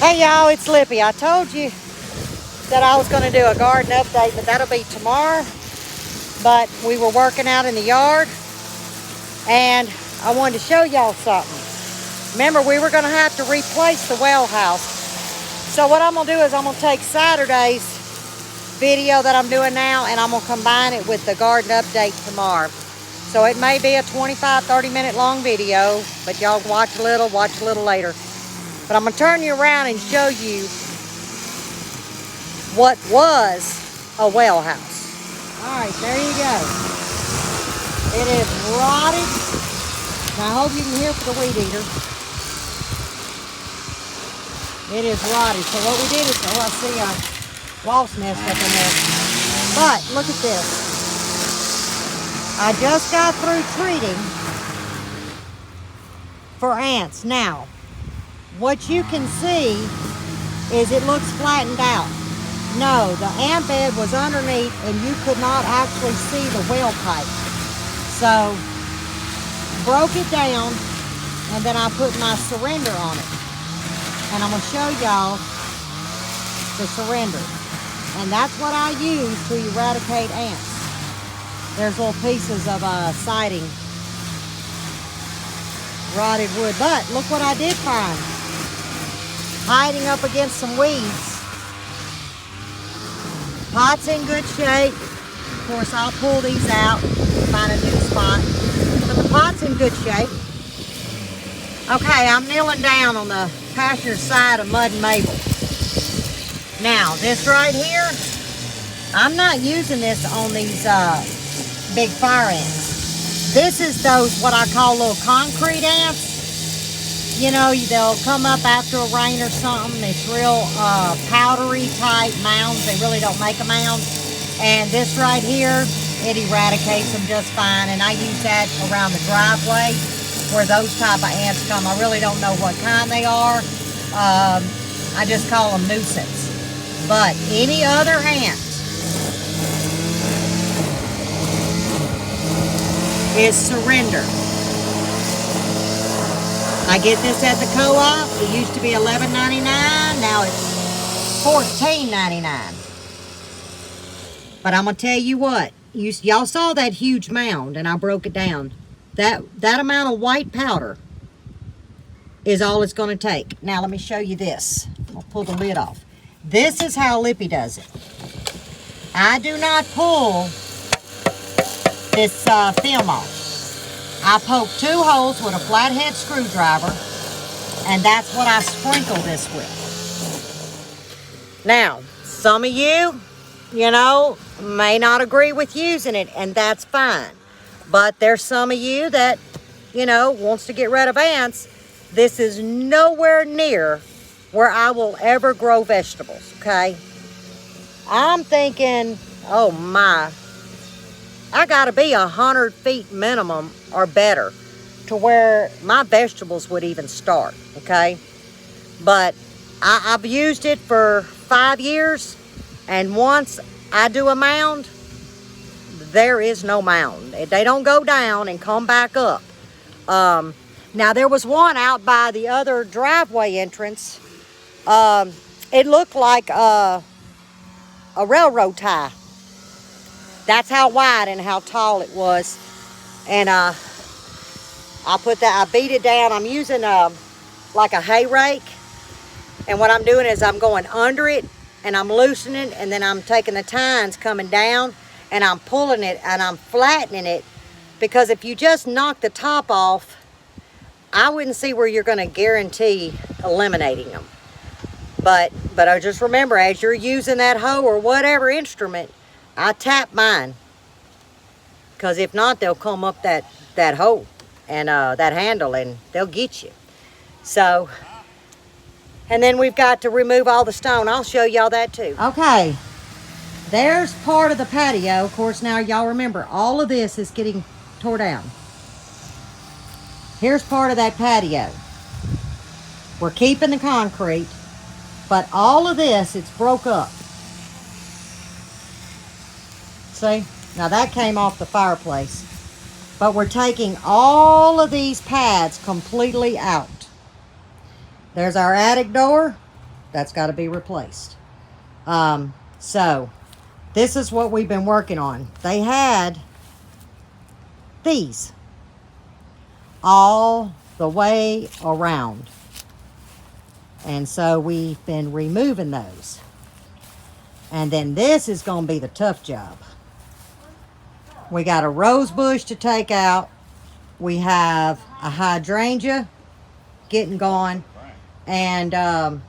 Hey y'all, it's Lippy. I told you that I was going to do a garden update, but that'll be tomorrow. But we were working out in the yard, and I wanted to show y'all something. Remember, we were going to have to replace the well house. So what I'm going to do is I'm going to take Saturday's video that I'm doing now, and I'm going to combine it with the garden update tomorrow. So it may be a 25-30 minute long video, but y'all watch a little later. But I'm going to turn you around and show you what was a well house. All right, there you go. It is rotted. Now, I hope you can hear for the weed eater. It is rotted. So what we did is, oh, I see a wasp nest up in there. But look at this. I just got through treating for ants. Now, what you can see is it looks flattened out. No, the ant bed was underneath and you could not actually see the well pipe. So, broke it down and then I put my surrender on it. And I'm going to show y'all the surrender. And that's what I use to eradicate ants. There's little pieces of siding, rotted wood. But look what I did find. Hiding up against some weeds. Pot's in good shape. Of course, I'll pull these out, find a new spot. But the pot's in good shape. Okay, I'm kneeling down on the pasture side of Mud and Maple. Now, this right here, I'm not using this on these big fire ants. This is those, what I call little concrete ants. You know, they'll come up after a rain or something. It's real powdery type mounds. They really don't make a mound. And this right here, it eradicates them just fine. And I use that around the driveway where those type of ants come. I really don't know what kind they are. I just call them nuisance. But any other ant is surrender. I get this at the co-op. It used to be $11.99. Now it's $14.99. But I'm gonna tell you what. Y'all saw that huge mound, and I broke it down. That amount of white powder is all it's gonna take. Now let me show you this. I'll pull the lid off. This is how Lippy does it. I do not pull this film off. I poke 2 holes with a flathead screwdriver, and that's what I sprinkle this with. Now, some of you, may not agree with using it, and that's fine. But there's some of you that, wants to get rid of ants. This is nowhere near where I will ever grow vegetables, okay? I'm thinking, oh my, I gotta be 100 feet minimum or better to where my vegetables would even start, okay? But I've used it for 5 years, and once I do a mound, there is no mound. They don't go down and come back up. Now there was one out by the other driveway entrance. It looked like a railroad tie. That's how wide and how tall it was. And I beat it down. I'm using like a hay rake. And what I'm doing is I'm going under it and I'm loosening it, and then I'm taking the tines coming down and I'm pulling it and I'm flattening it, because if you just knock the top off, I wouldn't see where you're going to guarantee eliminating them. But I just remember, as you're using that hoe or whatever instrument, I tap mine, because if not, they'll come up that hole and that handle, and they'll get you. So, and then we've got to remove all the stone. I'll show y'all that too. Okay, there's part of the patio. Of course, now y'all remember, all of this is getting tore down. Here's part of that patio. We're keeping the concrete, but all of this, it's broke up. See? Now that came off the fireplace. But we're taking all of these pads completely out. There's our attic door. That's got to be replaced. So this is what we've been working on. They had these all the way around. And so we've been removing those. And then this is going to be the tough job. We got a rose bush to take out. We have a hydrangea getting gone. And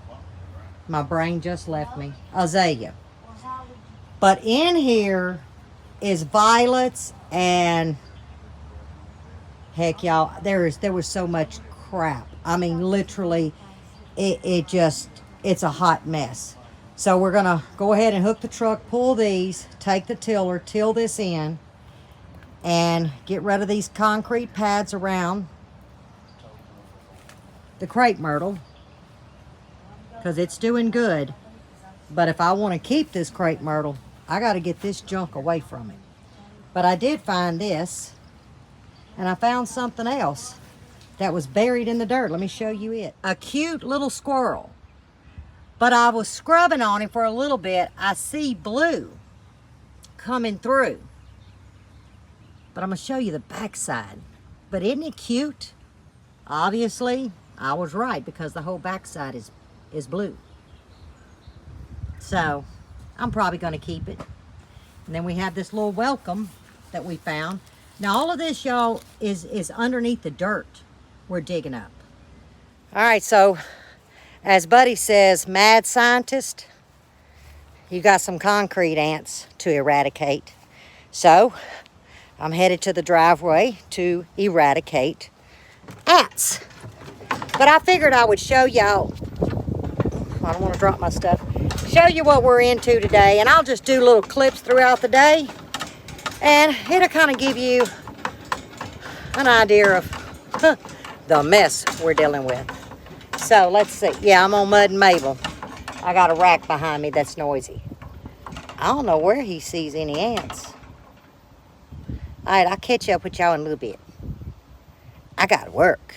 my brain just left me. Azalea. But in here is violets and heck, y'all, there was so much crap. I mean, literally, it's a hot mess. So we're going to go ahead and hook the truck, pull these, take the tiller, till this in, and get rid of these concrete pads around the crepe myrtle, because it's doing good. But if I want to keep this crepe myrtle, I got to get this junk away from it. But I did find this, and I found something else that was buried in the dirt. Let me show you it. A cute little squirrel. But I was scrubbing on it for a little bit. I see blue coming through. But I'm going to show you the backside. But isn't it cute? Obviously, I was right, because the whole backside is blue. So, I'm probably going to keep it. And then we have this little welcome that we found. Now, all of this, y'all, is underneath the dirt we're digging up. All right, so as Buddy says, mad scientist, you got some concrete ants to eradicate. So, I'm headed to the driveway to eradicate ants. But I figured I would show y'all, I don't want to drop my stuff, show you what we're into today. And I'll just do little clips throughout the day. And it'll kind of give you an idea of the mess we're dealing with. So let's see. Yeah, I'm on Mud and Mabel. I got a rack behind me that's noisy. I don't know where he sees any ants. All right, I'll catch up with y'all in a little bit. I got to work.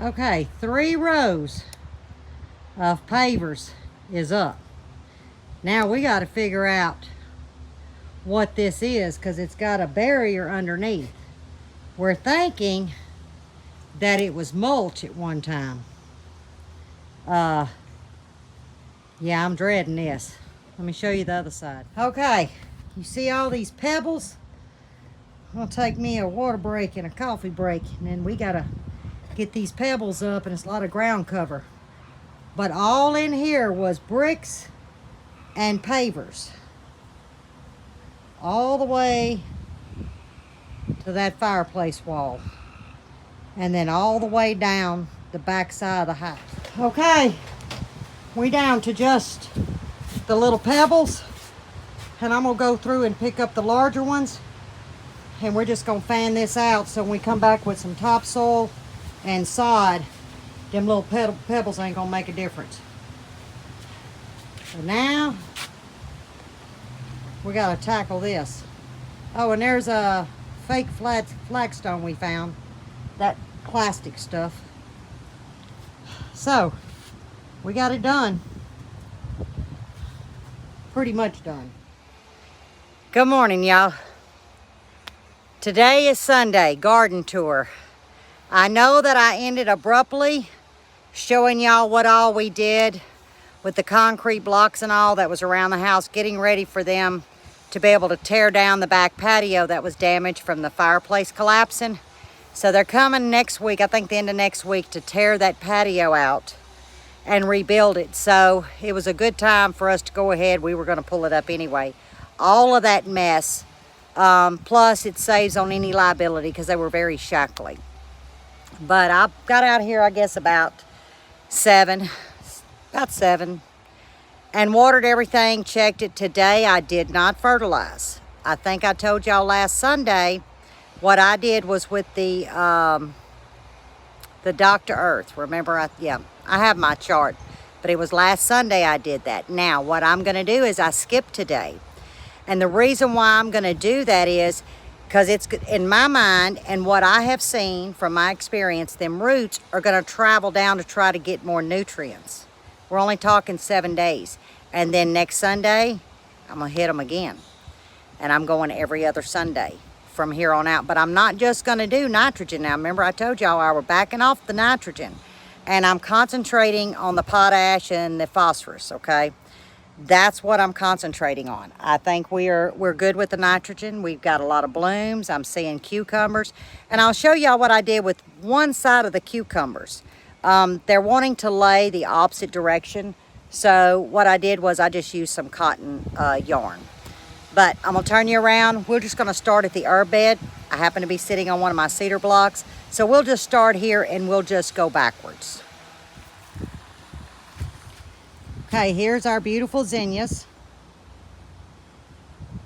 Okay, 3 rows of pavers is up. Now we got to figure out what this is, because it's got a barrier underneath. We're thinking that it was mulch at one time. Yeah, I'm dreading this. Let me show you the other side. Okay, you see all these pebbles? I'll take me a water break and a coffee break, and then we gotta get these pebbles up, and it's a lot of ground cover. But all in here was bricks and pavers. All the way to that fireplace wall. And then all the way down the back side of the house. Okay, we down to just the little pebbles. And I'm gonna go through and pick up the larger ones. And we're just gonna fan this out so when we come back with some topsoil and sod, them little pebbles ain't gonna make a difference. So now, we gotta tackle this. Oh, and there's a fake flagstone we found. That plastic stuff. So, we got it done. Pretty much done. Good morning, y'all. Today is Sunday, garden tour. I know that I ended abruptly showing y'all what all we did with the concrete blocks and all that was around the house, getting ready for them to be able to tear down the back patio that was damaged from the fireplace collapsing. So they're coming next week, I think the end of next week, to tear that patio out and rebuild it. So it was a good time for us to go ahead. We were going to pull it up anyway. All of that mess, plus it saves on any liability because they were very shackly. But I got out here, I guess, about 7, and watered everything, checked it. Today I did not fertilize. I think I told y'all last Sunday what I did was with the Dr. Earth. Remember, I have my chart, but it was last Sunday I did that. Now what I'm going to do is I skipped today, and the reason why I'm going to do that is because it's in my mind and what I have seen from my experience, them roots are going to travel down to try to get more nutrients. We're only talking 7 days. And then next Sunday, I'm going to hit them again. And I'm going every other Sunday from here on out. But I'm not just going to do nitrogen now. Remember, I told y'all I were backing off the nitrogen. And I'm concentrating on the potash and the phosphorus, okay? That's what I'm concentrating on. I think we're good with the nitrogen. We've got a lot of blooms. I'm seeing cucumbers. And I'll show y'all what I did with one side of the cucumbers. They're wanting to lay the opposite direction. So what I did was I just used some cotton yarn. But I'm going to turn you around. We're just going to start at the herb bed. I happen to be sitting on one of my cedar blocks. So we'll just start here and we'll just go backwards. Okay, here's our beautiful zinnias.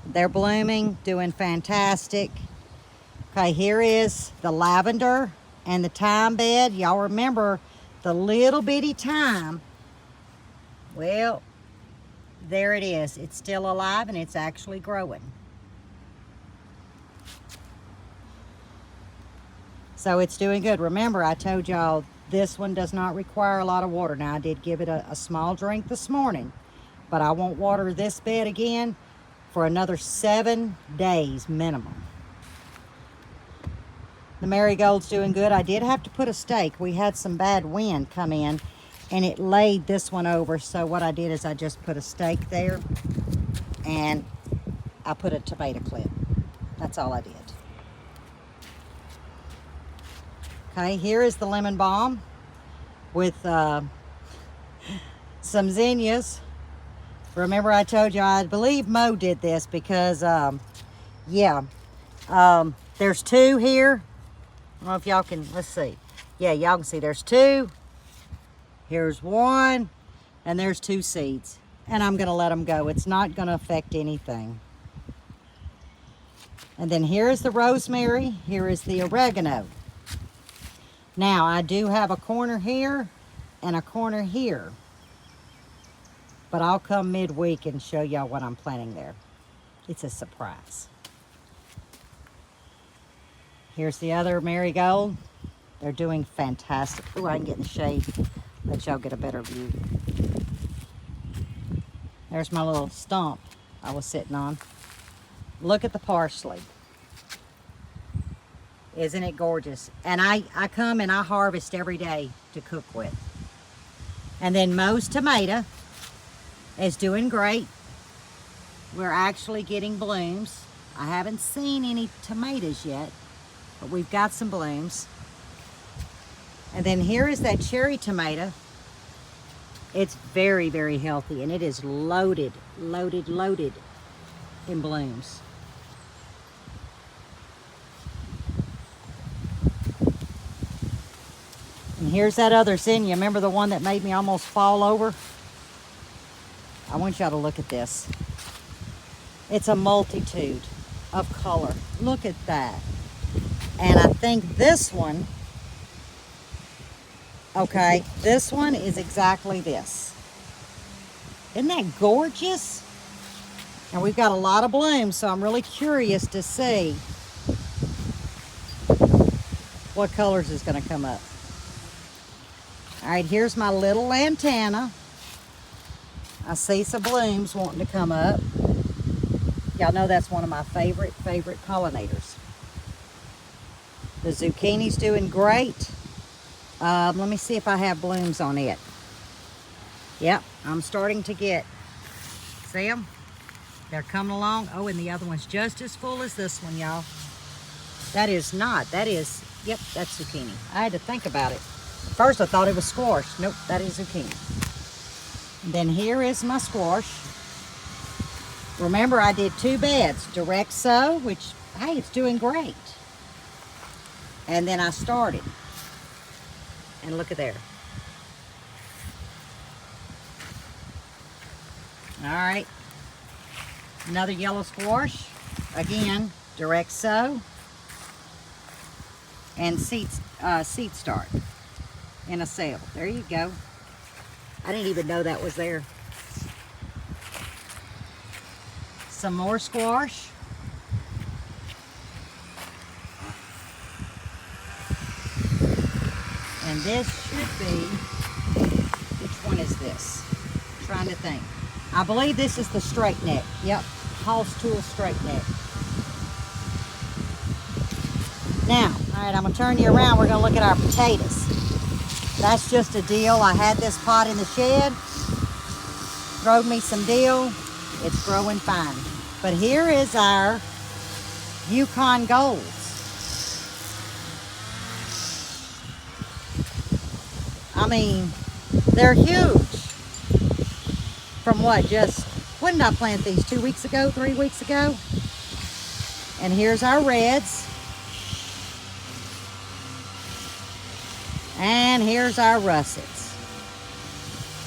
They're blooming, doing fantastic. Okay, here is the lavender and the thyme bed. Y'all remember the little bitty thyme? Well, there it is. It's still alive and it's actually growing. So it's doing good. Remember, I told y'all this one does not require a lot of water. Now, I did give it a small drink this morning, but I won't water this bed again for another 7 days minimum. The marigold's doing good. I did have to put a stake. We had some bad wind come in and it laid this one over. So what I did is I just put a stake there and I put a tomato clip. That's all I did. Okay, here is the lemon balm with some zinnias. Remember I told you, I believe Mo did this because, there's 2 here. I don't know if y'all can, let's see. Yeah, y'all can see there's 2. Here's 1, and there's 2 seeds. And I'm gonna let them go. It's not gonna affect anything. And then here's the rosemary. Here is the oregano. Now, I do have a corner here and a corner here. But I'll come midweek and show y'all what I'm planting there. It's a surprise. Here's the other marigold. They're doing fantastic. Ooh, I can get in the shade. Let y'all get a better view. There's my little stump I was sitting on. Look at the parsley. Isn't it gorgeous? And I come and I harvest every day to cook with. And then Mo's tomato is doing great. we're actually getting blooms. I haven't seen any tomatoes yet, but we've got some blooms. And then here is that cherry tomato. It's very, very healthy, and it is loaded, loaded, loaded in blooms. And here's that other zinnia. Remember the one that made me almost fall over? I want y'all to look at this. It's a multitude of color. Look at that. And I think this one, okay, this one is exactly this. Isn't that gorgeous? And we've got a lot of blooms, so I'm really curious to see what colors is going to come up. All right, here's my little lantana. I see some blooms wanting to come up. Y'all know that's one of my favorite pollinators. The zucchini's doing great. Let me see if I have blooms on it. Yep, I'm starting to get, see them? They're coming along. Oh, and the other one's just as full as this one, y'all. That is not, that is, yep, that's zucchini. I had to think about it. At first I thought it was squash. Nope, that is zucchini. And then here is my squash. Remember, I did 2 beds, direct sow, which, hey, it's doing great. And then I started. And look at there. All right. Another yellow squash. Again, direct sow. And seed start in a cell. There you go. I didn't even know that was there. Some more squash. And this should be, which one is this? I'm trying to think. I believe this is the straight neck. Yep, Hoss Tool straight neck. Now, all right, I'm gonna turn you around. We're gonna look at our potatoes. That's just a deal. I had this pot in the shed, throwed me some deal. It's growing fine. But here is our Yukon Golds. I mean, they're huge. From what, just, when did I plant these? 2 weeks ago, 3 weeks ago? And here's our reds. And here's our russets.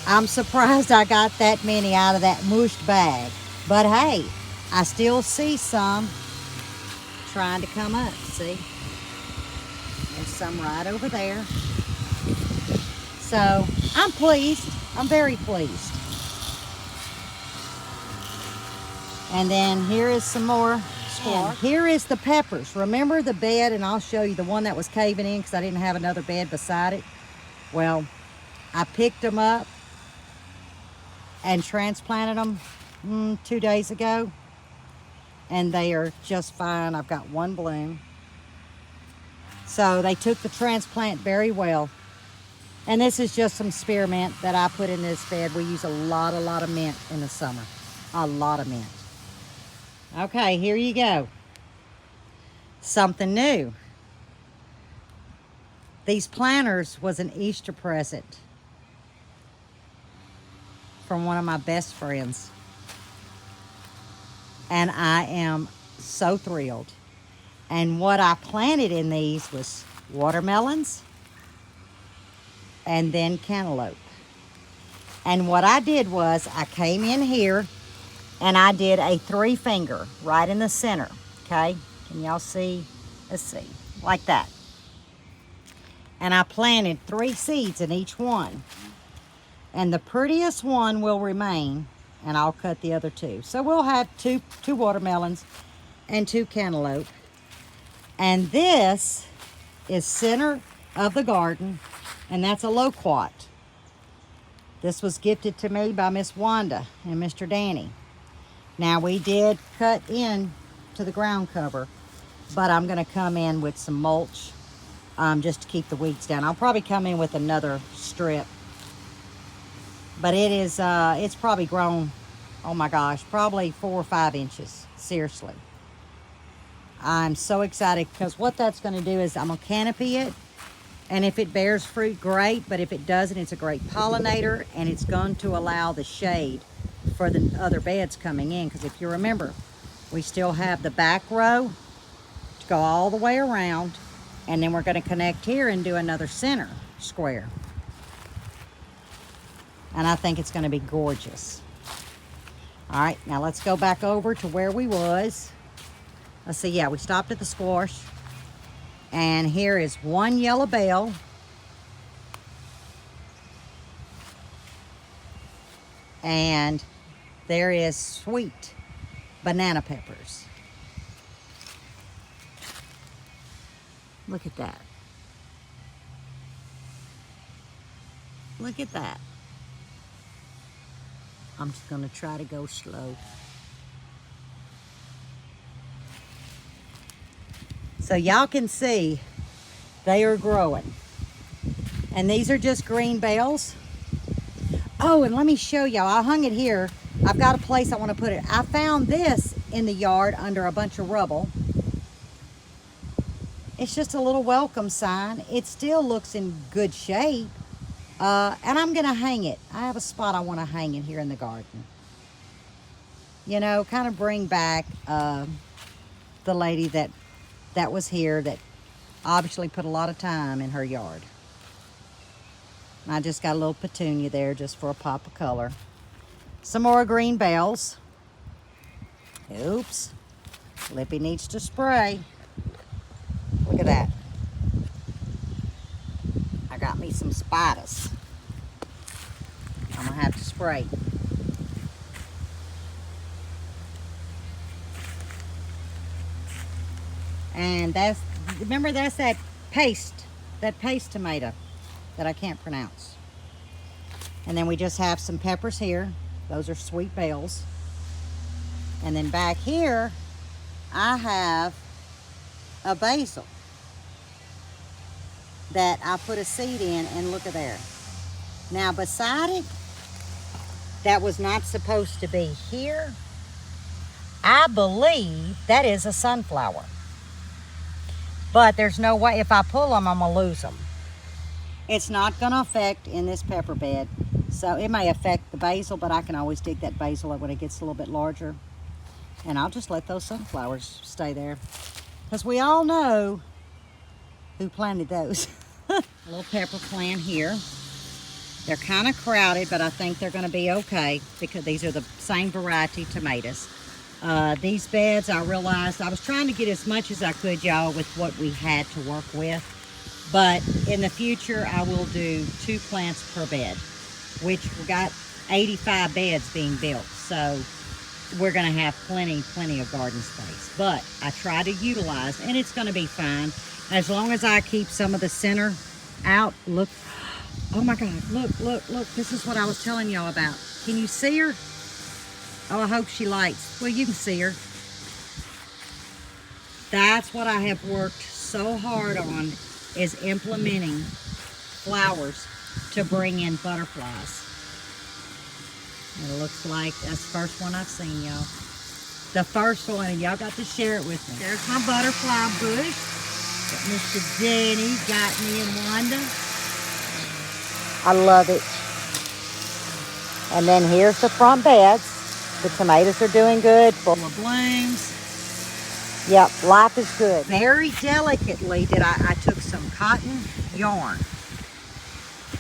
I'm surprised I got that many out of that mushed bag. But hey, I still see some trying to come up, see? There's some right over there. So, I'm pleased. I'm very pleased. And then here is some more squash. And here is the peppers. Remember the bed, and I'll show you the one that was caving in because I didn't have another bed beside it. Well, I picked them up and transplanted them 2 days ago. And they are just fine. I've got one bloom. So they took the transplant very well. And this is just some spearmint that I put in this bed. We use a lot of mint in the summer. A lot of mint. Okay, here you go. Something new. These planters was an Easter present from one of my best friends. And I am so thrilled. And what I planted in these was watermelons and then cantaloupe. And what I did was I came in here and I did a 3-finger right in the center, okay? Can y'all see? Let's see, like that. And I planted 3 seeds in each one. And the prettiest one will remain, and I'll cut the other 2. So we'll have two watermelons and 2 cantaloupe. And this is center of the garden, and that's a Loquat. This was gifted to me by Miss Wanda and Mr. Danny. Now we did cut in to the ground cover, but I'm gonna come in with some mulch just to keep the weeds down. I'll probably come in with another strip, but it is, it's probably grown oh my gosh, probably 4 or 5 inches. Seriously. I'm so excited because what that's going to do is I'm going to canopy it. And if it bears fruit, great. But if it doesn't, it's a great pollinator. And it's going to allow the shade for the other beds coming in. Because if you remember, we still have the back row to go all the way around. And then we're going to connect here and do another center square. And I think it's going to be gorgeous. All right, now let's go back over to where we was. Let's see, yeah, we stopped at the squash. And here is one yellow bell. And there is sweet banana peppers. Look at that. Look at that. I'm just gonna try to go slow. So y'all can see they are growing. And these are just green bells. Oh, and let me show y'all. I hung it here. I've got a place I want to put it. I found this in the yard under a bunch of rubble. It's just a little welcome sign. It still looks in good shape. And I'm going to hang it. I have a spot I want to hang it here in the garden. You know, kind of bring back the lady that was here that obviously put a lot of time in her yard. I just got a little petunia there just for a pop of color. Some more green bells. Oops. Lippy needs to spray. Look at that. I got me some spiders. I'm going to have to spray. And that's, remember that's that paste tomato that I can't pronounce. And then we just have some peppers here. Those are sweet bells. And then back here, I have a basil that I put a seed in, and look at there. Now beside it, that was not supposed to be here. I believe that is a sunflower. But there's no way, if I pull them, I'm going to lose them. It's not going to affect in this pepper bed. So it may affect the basil, but I can always dig that basil up when it gets a little bit larger. And I'll just let those sunflowers stay there. Because we all know who planted those. A little pepper plant here. They're kind of crowded, but I think they're going to be okay because these are the same variety tomatoes. These beds, I realized I was trying to get as much as I could, y'all, with what we had to work with. But in the future, I will do 2 plants per bed, which we got 85 beds being built. So we're going to have plenty of garden space. But I try to utilize, and it's going to be fine, as long as I keep some of the center out. Look, oh my God, look. This is what I was telling y'all about. Can you see her? Oh, I hope she lights. Well, you can see her. That's what I have worked so hard on, is implementing flowers to bring in butterflies. It looks like that's the first one I've seen, y'all. The first one, and y'all got to share it with me. There's my butterfly bush that Mr. Danny got me and Wanda. I love it. And then here's the front beds. The tomatoes are doing good, full of blooms. Yep, life is good. Very delicately I took some cotton yarn.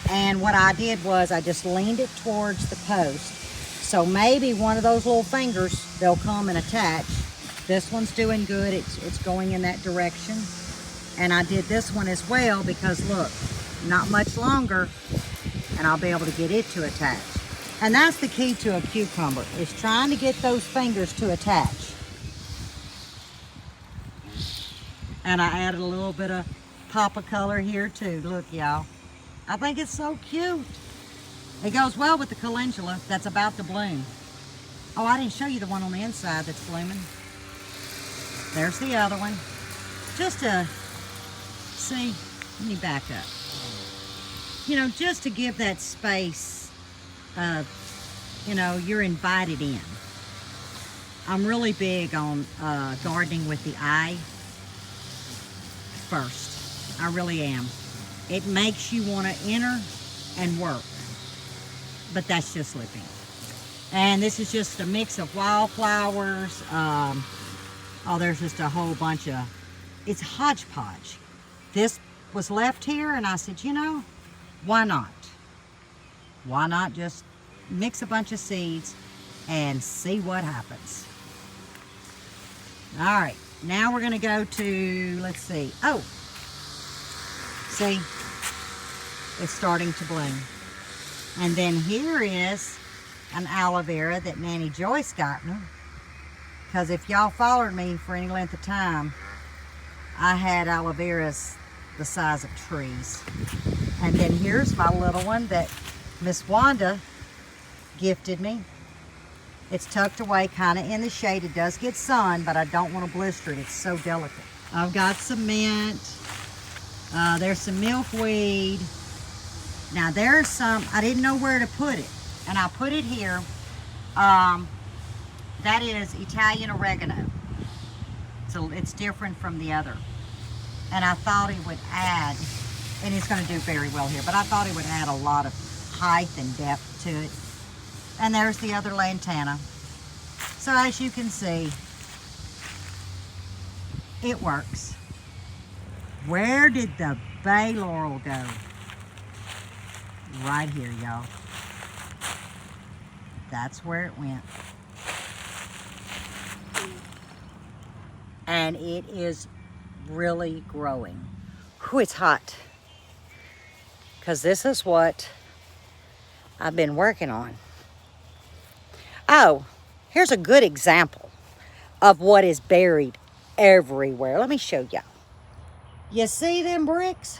And what I did was I just leaned it towards the post. So maybe one of those little fingers, they'll come and attach. This one's doing good. It's going in that direction. And I did this one as well because look, not much longer and I'll be able to get it to attach. And that's the key to a cucumber, is trying to get those fingers to attach. And I added a little bit of pop of color here too. Look, y'all. I think it's so cute. It goes well with the calendula that's about to bloom. Oh, I didn't show you the one on the inside that's blooming. There's the other one. Just to see, let me back up. You know, just to give that space of you know, you're invited in. I'm really big on gardening with the eye first. I really am. It makes you want to enter and work. But that's just Lippy. And this is just a mix of wildflowers. Oh, there's just a whole bunch of, it's hodgepodge. This was left here and I said, you know, why not? Why not just mix a bunch of seeds and see what happens? All right, now we're gonna go to, let's see. Oh, see, it's starting to bloom. And then here is an aloe vera that Nanny Joyce got me. Because if y'all followed me for any length of time, I had aloe veras the size of trees. And then here's my little one that Miss Wanda gifted me. It's tucked away kind of in the shade. It does get sun, but I don't want to blister it. It's so delicate. I've got some mint. There's some milkweed. Now there's some, I didn't know where to put it. And I put it here. That is Italian oregano. So it's different from the other. And I thought it would add, and it's going to do very well here, but I thought it would add a lot of height and depth to it. And there's the other Lantana. So as you can see, it works. Where did the bay laurel go? Right here, y'all. That's where it went. And it is really growing. Whew, it's hot. Because this is what I've been working on. Oh, here's a good example of what is buried everywhere. Let me show y'all. You see them bricks?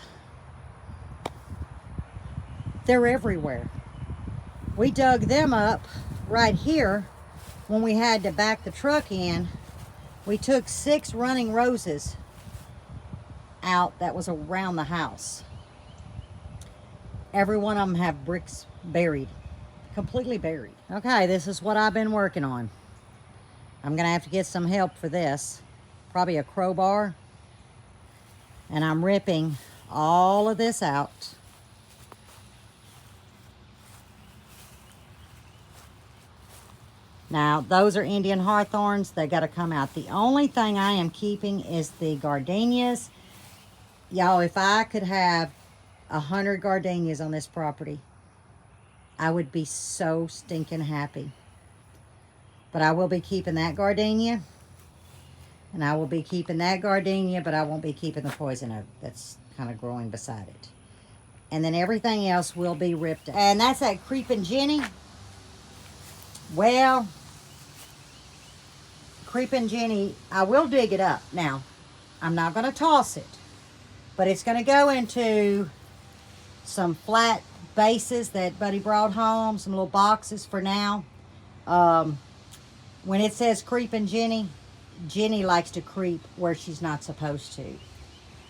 They're everywhere. We dug them up right here when we had to back the truck in. We took 6 running roses out that was around the house. Every one of them have bricks buried, completely buried. Okay, this is what I've been working on. I'm gonna have to get some help for this, probably a crowbar. And I'm ripping all of this out. Now, those are Indian hawthorns. They got to come out. The only thing I am keeping is the gardenias. Y'all, if I could have 100 gardenias on this property, I would be so stinking happy. But I will be keeping that gardenia. And I will be keeping that gardenia, but I won't be keeping the poison oak that's kind of growing beside it. And then everything else will be ripped out. And that's that creeping Jenny. Well, creeping Jenny, I will dig it up. Now, I'm not going to toss it, but it's going to go into some flat bases that Buddy brought home, some little boxes for now. When it says creeping Jenny, Jenny likes to creep where she's not supposed to.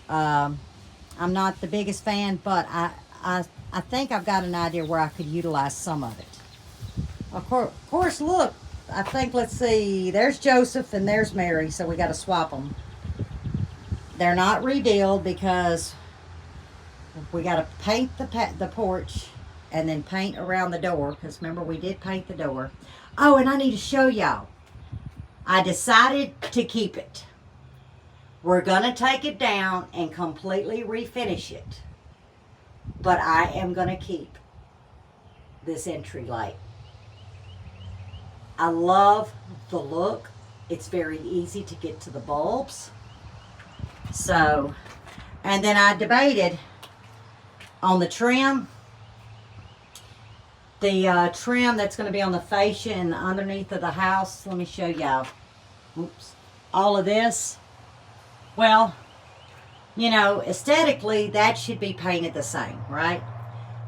I'm not the biggest fan, but I think I've got an idea where I could utilize some of it. Of course, look, I think, let's see, there's Joseph and there's Mary, so we got to swap them. They're not revealed because we got to paint the porch and then paint around the door, because remember, we did paint the door. Oh, and I need to show y'all. I decided to keep it. We're going to take it down and completely refinish it. But I am going to keep this entry light. I love the look. It's very easy to get to the bulbs. So, and then I debated on the trim. The trim that's going to be on the fascia and underneath of the house. Let me show y'all. Oops. All of this. Well, you know, aesthetically, that should be painted the same, right?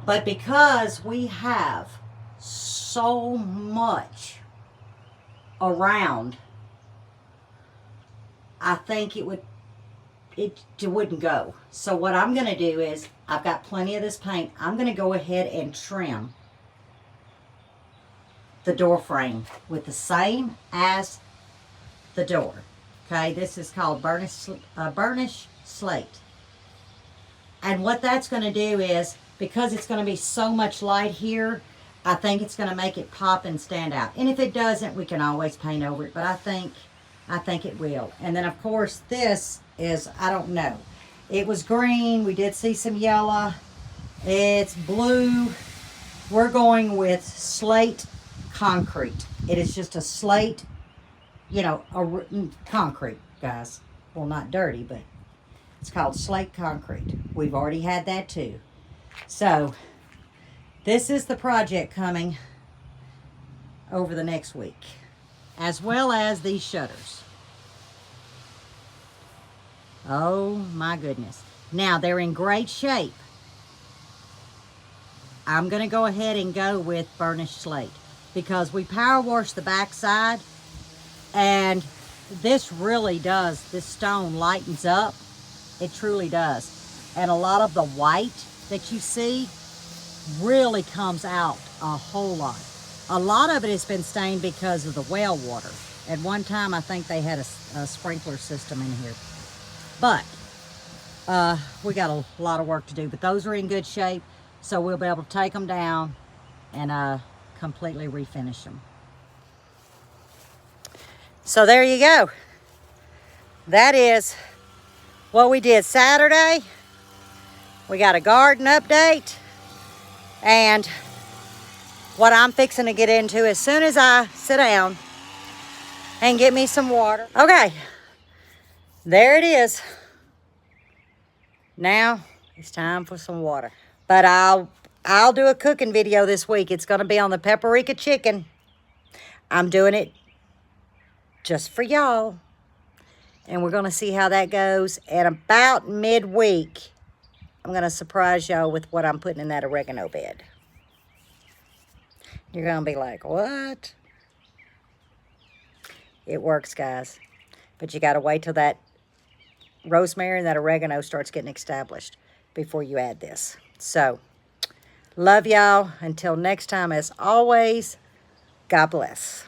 But because we have so much around, I think it wouldn't go. So what I'm going to do is, I've got plenty of this paint. I'm going to go ahead and trim the door frame with the same as the door. Okay, this is called burnish slate. And what that's going to do is, because it's going to be so much light here, I think it's going to make it pop and stand out. And if it doesn't, we can always paint over it, but I think it will. And then of course this is, I don't know. It was green, we did see some yellow. It's blue. We're going with slate concrete. It is just a slate, you know, concrete, guys. Well, not dirty, but it's called slate concrete. We've already had that too. So this is the project coming over the next week, as well as these shutters. Oh my goodness. Now they're in great shape. I'm going to go ahead and go with burnished slate because we power washed the back side, and this really does, this stone lightens up. It truly does. And a lot of the white that you see really comes out a whole lot. A lot of it has been stained because of the well water. At one time, I think they had a sprinkler system in here. But we got a lot of work to do. But those are in good shape, so we'll be able to take them down and completely refinish them. So there you go. That is what we did Saturday. We got a garden update. And what I'm fixing to get into as soon as I sit down and get me some water. Okay, there it is. Now it's time for some water. But I'll do a cooking video this week. It's going to be on the paprika chicken. I'm doing it just for y'all. And we're going to see how that goes. And about midweek, I'm going to surprise y'all with what I'm putting in that oregano bed. You're going to be like, what? It works, guys. But you got to wait till that rosemary and that oregano starts getting established before you add this. So, love y'all. Until next time, as always, God bless.